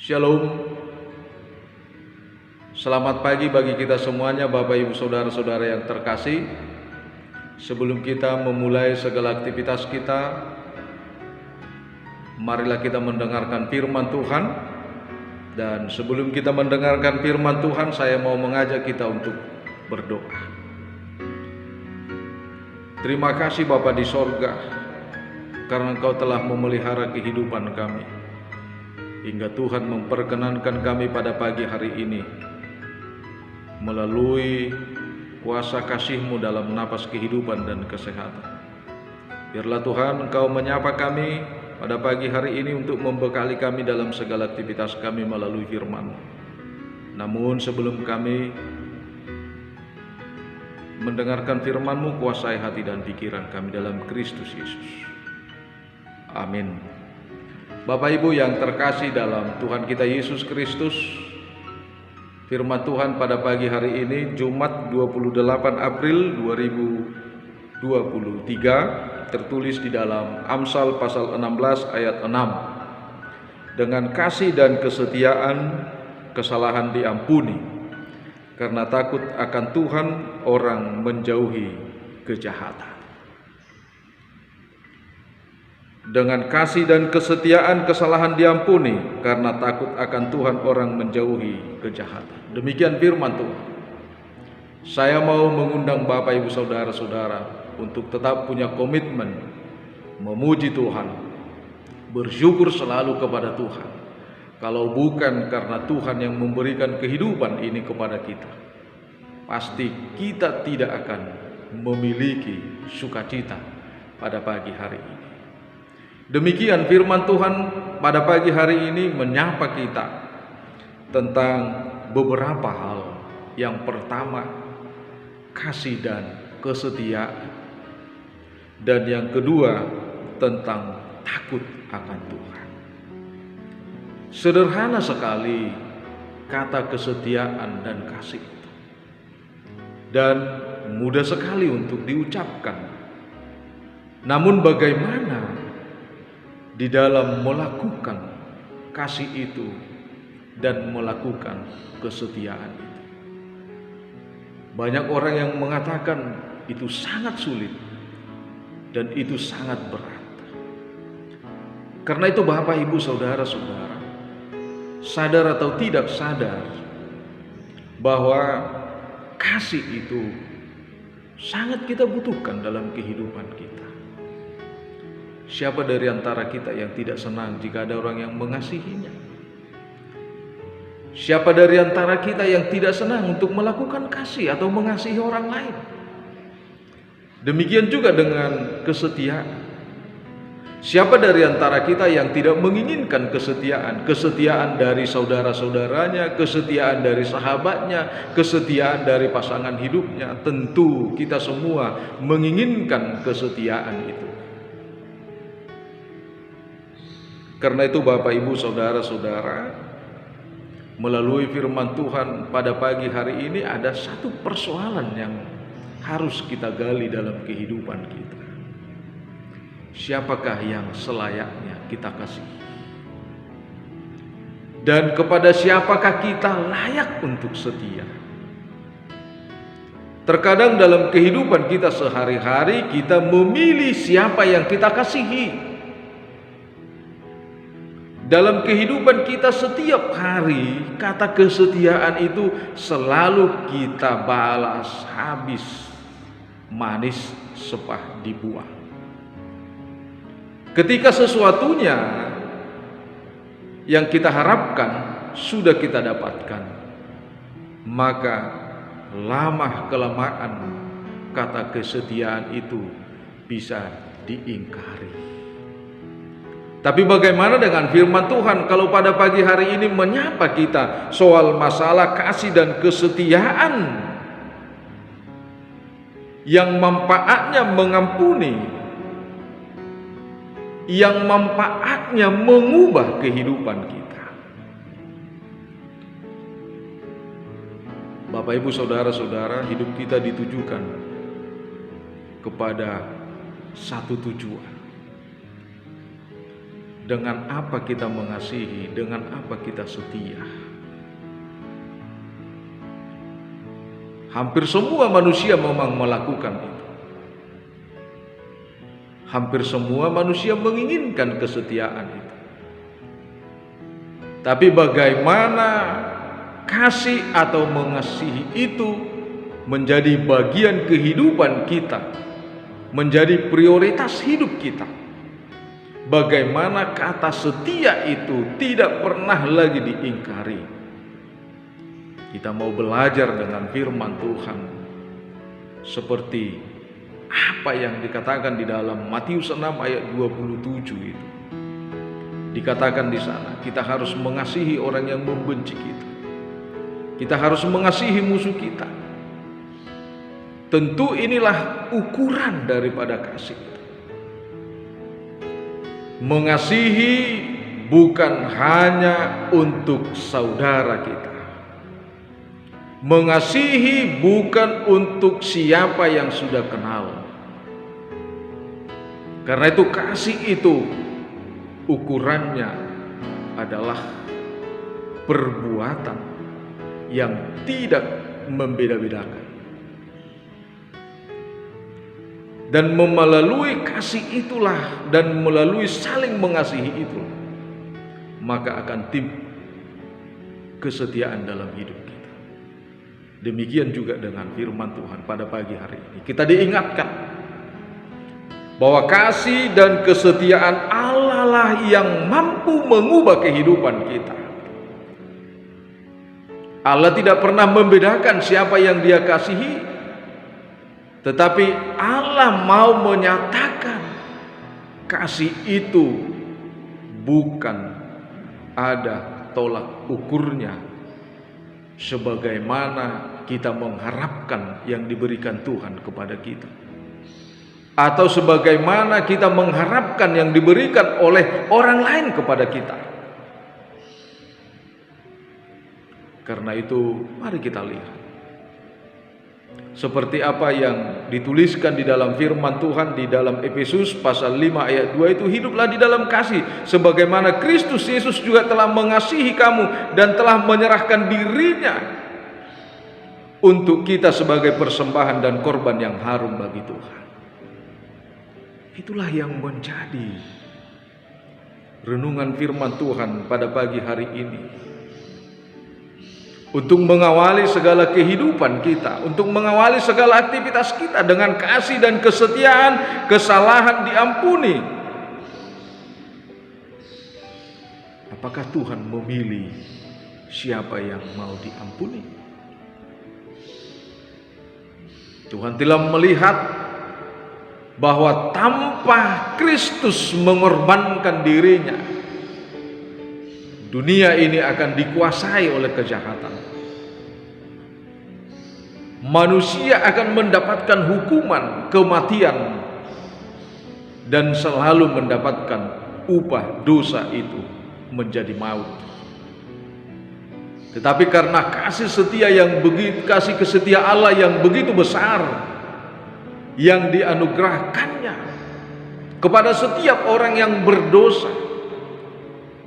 Shalom. Selamat pagi bagi kita semuanya, Bapak Ibu Saudara-saudara yang terkasih. Sebelum kita memulai segala aktivitas kita, marilah kita mendengarkan firman Tuhan. Dan sebelum kita mendengarkan firman Tuhan, saya mau mengajak kita untuk berdoa. Terima kasih Bapa di sorga, karena Engkau telah memelihara kehidupan kami, hingga Tuhan memperkenankan kami pada pagi hari ini melalui kuasa kasih-Mu dalam napas kehidupan dan kesehatan. Biarlah Tuhan Engkau menyapa kami pada pagi hari ini untuk membekali kami dalam segala aktivitas kami melalui firman-Mu. Namun sebelum kami mendengarkan firman-Mu, kuasai hati dan pikiran kami dalam Kristus Yesus. Amin. Bapak Ibu yang terkasih dalam Tuhan kita Yesus Kristus, firman Tuhan pada pagi hari ini Jumat 28 April 2023 tertulis di dalam Amsal pasal 16 ayat 6. Dengan kasih dan kesetiaan kesalahan diampuni, karena takut akan Tuhan orang menjauhi kejahatan. Dengan kasih dan kesetiaan kesalahan diampuni, karena takut akan Tuhan orang menjauhi kejahatan. Demikian firman Tuhan. Saya mau mengundang Bapak Ibu Saudara-saudara untuk tetap punya komitmen memuji Tuhan, bersyukur selalu kepada Tuhan. Kalau bukan karena Tuhan yang memberikan kehidupan ini kepada kita, pasti kita tidak akan memiliki sukacita pada pagi hari ini. Demikian firman Tuhan pada pagi hari ini menyapa kita tentang beberapa hal. Yang pertama, kasih dan kesetiaan. Dan yang kedua, tentang takut akan Tuhan. Sederhana sekali kata kesetiaan dan kasih itu, dan mudah sekali untuk diucapkan. Namun bagaimana di dalam melakukan kasih itu dan melakukan kesetiaan itu? Banyak orang yang mengatakan itu sangat sulit dan itu sangat berat. Karena itu Bapak Ibu Saudara-saudara, sadar atau tidak sadar bahwa kasih itu sangat kita butuhkan dalam kehidupan kita. Siapa dari antara kita yang tidak senang jika ada orang yang mengasihinya? Siapa dari antara kita yang tidak senang untuk melakukan kasih atau mengasihi orang lain? Demikian juga dengan kesetiaan. Siapa dari antara kita yang tidak menginginkan kesetiaan? Kesetiaan dari saudara-saudaranya, kesetiaan dari sahabatnya, kesetiaan dari pasangan hidupnya. Tentu kita semua menginginkan kesetiaan itu. Karena itu Bapak Ibu Saudara-saudara, melalui firman Tuhan pada pagi hari ini ada satu persoalan yang harus kita gali dalam kehidupan kita. Siapakah yang selayaknya kita kasih? Dan kepada siapakah kita layak untuk setia? Terkadang dalam kehidupan kita sehari-hari kita memilih siapa yang kita kasihi. Dalam kehidupan kita setiap hari, kata kesetiaan itu selalu kita balas habis, manis sepah dibuang. Ketika sesuatunya yang kita harapkan sudah kita dapatkan, maka lama-kelamaan kata kesetiaan itu bisa diingkari. Tapi bagaimana dengan firman Tuhan kalau pada pagi hari ini menyapa kita soal masalah kasih dan kesetiaan yang manfaatnya mengampuni, yang manfaatnya mengubah kehidupan kita. Bapak Ibu Saudara-saudara, hidup kita ditujukan kepada satu tujuan. dengan apa kita mengasihi, dengan apa kita setia. Hampir semua manusia memang melakukan itu. Hampir semua manusia menginginkan kesetiaan itu. Tapi bagaimana kasih atau mengasihi itu menjadi bagian kehidupan kita, menjadi prioritas hidup kita. Bagaimana kata setia itu tidak pernah lagi diingkari. Kita mau belajar dengan firman Tuhan seperti apa yang dikatakan di dalam Matius 6 ayat 27 itu. Dikatakan di sana, kita harus mengasihi orang yang membenci kita. Kita harus mengasihi musuh kita. Tentu inilah ukuran daripada kasih. Mengasihi bukan hanya untuk saudara kita. Mengasihi bukan untuk siapa yang sudah kenal. Karena itu kasih itu ukurannya adalah perbuatan yang tidak membeda-bedakan. Dan melalui kasih itulah dan melalui saling mengasihi itu, maka akan timbul kesetiaan dalam hidup kita. Demikian juga dengan firman Tuhan pada pagi hari ini. Kita diingatkan bahwa kasih dan kesetiaan Allah lah yang mampu mengubah kehidupan kita. Allah tidak pernah membedakan siapa yang Dia kasihi, tetapi Allah mau menyatakan kasih itu bukan ada tolak ukurnya, sebagaimana kita mengharapkan yang diberikan Tuhan kepada kita, atau sebagaimana kita mengharapkan yang diberikan oleh orang lain kepada kita. Karena itu mari kita lihat seperti apa yang dituliskan di dalam firman Tuhan di dalam Efesus pasal 5 ayat 2 itu, hiduplah di dalam kasih sebagaimana Kristus Yesus juga telah mengasihi kamu dan telah menyerahkan dirinya untuk kita sebagai persembahan dan korban yang harum bagi Tuhan. Itulah yang menjadi renungan firman Tuhan pada pagi hari ini. Untuk mengawali segala kehidupan kita, untuk mengawali segala aktivitas kita dengan kasih dan kesetiaan, kesalahan diampuni. Apakah Tuhan memilih siapa yang mau diampuni? Tuhan telah melihat bahwa tanpa Kristus mengorbankan dirinya, dunia ini akan dikuasai oleh kejahatan. Manusia akan mendapatkan hukuman kematian dan selalu mendapatkan upah dosa itu menjadi maut. Tetapi karena kasih setia yang begitu, kasih kesetia Allah yang begitu besar yang dianugerahkannya kepada setiap orang yang berdosa,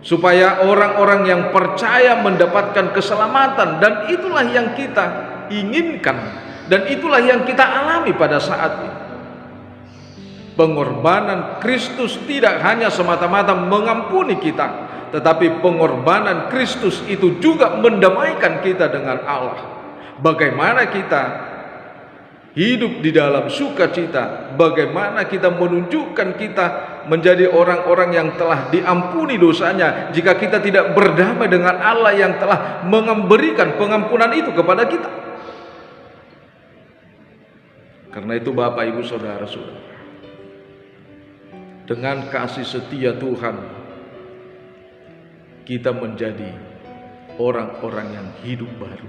supaya orang-orang yang percaya mendapatkan keselamatan, dan itulah yang kita inginkan dan itulah yang kita alami pada saat ini. Pengorbanan Kristus tidak hanya semata-mata mengampuni kita, tetapi pengorbanan Kristus itu juga mendamaikan kita dengan Allah. Bagaimana kita hidup di dalam sukacita, bagaimana kita menunjukkan kita menjadi orang-orang yang telah diampuni dosanya jika kita tidak berdamai dengan Allah yang telah memberikan pengampunan itu kepada kita. Karena itu Bapak Ibu Saudara-saudara, dengan kasih setia Tuhan kita menjadi orang-orang yang hidup baru.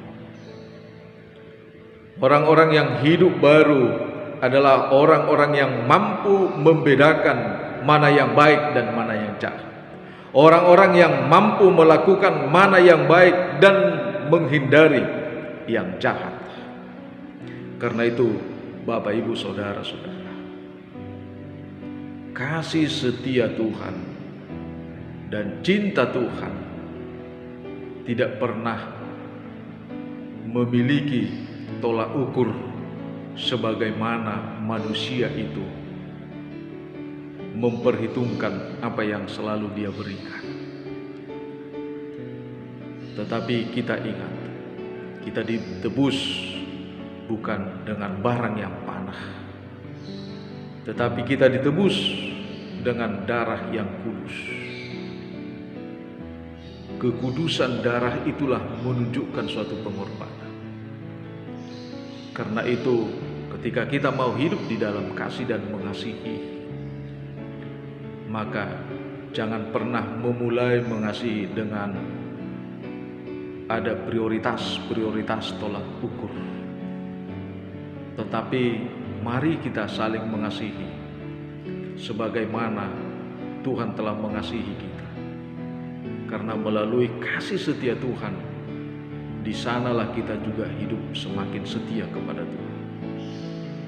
Orang-orang yang hidup baru adalah orang-orang yang mampu membedakan mana yang baik dan mana yang jahat. Orang-orang yang mampu melakukan mana yang baik dan menghindari yang jahat. Karena itu Bapak Ibu Saudara-saudara, kasih setia Tuhan Dan cinta Tuhan tidak pernah memiliki tolak ukur sebagaimana manusia itu memperhitungkan apa yang selalu Dia berikan. Tetapi kita ingat, kita ditebus bukan dengan barang yang panah, tetapi kita ditebus dengan darah yang kudus. Kekudusan darah itulah menunjukkan suatu pengorbanan. Karena itu, ketika kita mau hidup di dalam kasih dan mengasihi, maka jangan pernah memulai mengasihi dengan ada prioritas tolak ukur. Tetapi mari kita saling mengasihi sebagaimana Tuhan telah mengasihi kita. Karena melalui kasih setia Tuhan, di sanalah kita juga hidup semakin setia kepada Tuhan.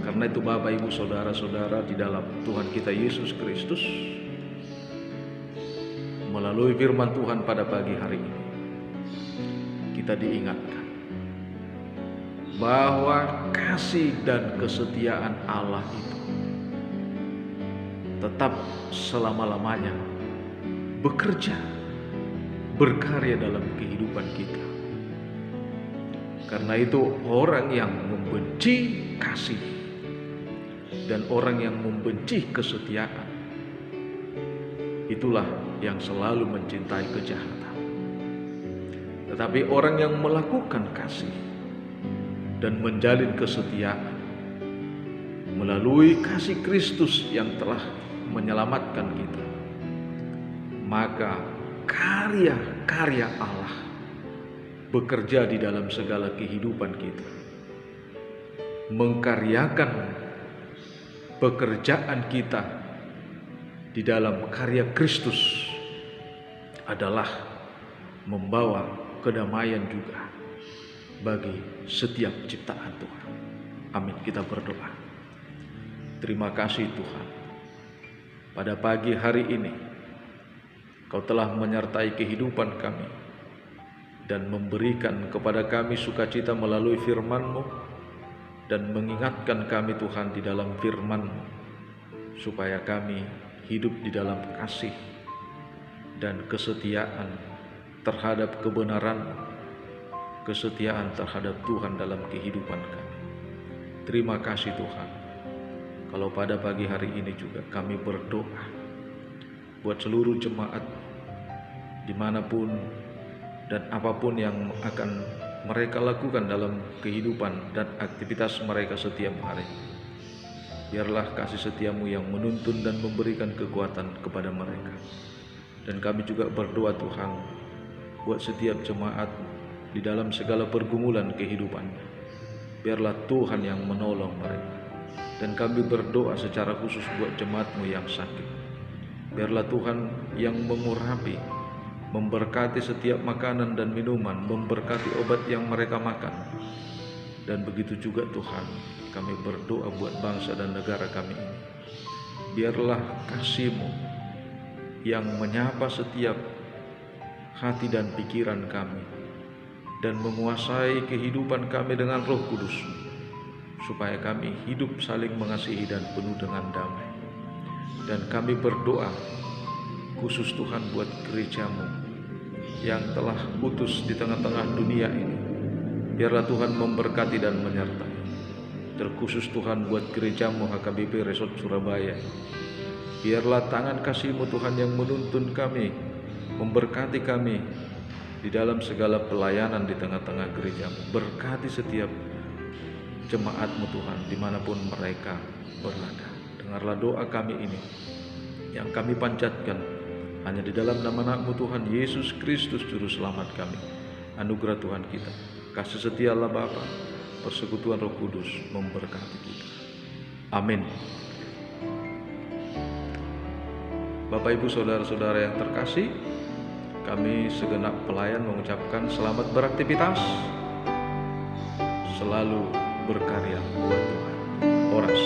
Karena itu Bapak, Ibu, Saudara-saudara di dalam Tuhan kita Yesus Kristus, melalui firman Tuhan pada pagi hari ini, kita diingatkan bahwa kasih dan kesetiaan Allah itu tetap selama-lamanya bekerja, berkarya dalam kehidupan kita. Karena itu orang yang membenci kasih dan orang yang membenci kesetiaan, itulah yang selalu mencintai kejahatan. Tetapi orang yang melakukan kasih dan menjalin kesetiaan melalui kasih Kristus yang telah menyelamatkan kita, maka karya-karya Allah bekerja di dalam segala kehidupan kita, mengkaryakan pekerjaan kita di dalam karya Kristus adalah membawa kedamaian juga bagi setiap ciptaan Tuhan. Amin. Kita berdoa. Terima kasih Tuhan, pada pagi hari ini Kau telah menyertai kehidupan kami dan memberikan kepada kami sukacita melalui firman-Mu, dan mengingatkan kami Tuhan di dalam firman-Mu supaya kami hidup di dalam kasih dan kesetiaan terhadap kebenaran, kesetiaan terhadap Tuhan dalam kehidupan kami. Terima kasih Tuhan. Kalau pada pagi hari ini juga kami berdoa buat seluruh jemaat dimanapun dan apapun yang akan mereka lakukan dalam kehidupan dan aktivitas mereka setiap hari. Biarlah kasih setiamu yang menuntun dan memberikan kekuatan kepada mereka. Dan kami juga berdoa Tuhan buat setiap jemaat di dalam segala pergumulan kehidupannya. Biarlah Tuhan yang menolong mereka. Dan kami berdoa secara khusus buat jemaat-Mu yang sakit. Biarlah Tuhan yang mengurapi, memberkati setiap makanan dan minuman, memberkati obat yang mereka makan. Dan begitu juga Tuhan, kami berdoa buat bangsa dan negara kami ini. Biarlah kasih-Mu yang menyapa setiap hati dan pikiran kami, dan menguasai kehidupan kami dengan Roh Kudus, supaya kami hidup saling mengasihi dan penuh dengan damai. Dan kami berdoa khusus Tuhan buat gereja-Mu yang telah utus di tengah-tengah dunia ini. Biarlah Tuhan memberkati dan menyertai. Terkhusus Tuhan buat gereja-Mu HKBP Resort Surabaya. Biarlah tangan kasih-Mu Tuhan yang menuntun kami, memberkati kami di dalam segala pelayanan di tengah-tengah gereja-Mu. Berkati setiap jemaat-Mu Tuhan dimanapun mereka berada. Dengarlah doa kami ini yang kami panjatkan hanya di dalam nama Anak-Mu Tuhan Yesus Kristus Juru Selamat kami. Anugerah Tuhan kita, kasih setia Allah Bapa, persekutuan Roh Kudus memberkati kita. Amin. Bapak, Ibu, Saudara-saudara yang terkasih, kami segenap pelayan mengucapkan selamat beraktivitas, selalu berkarya buat Tuhan. Oras.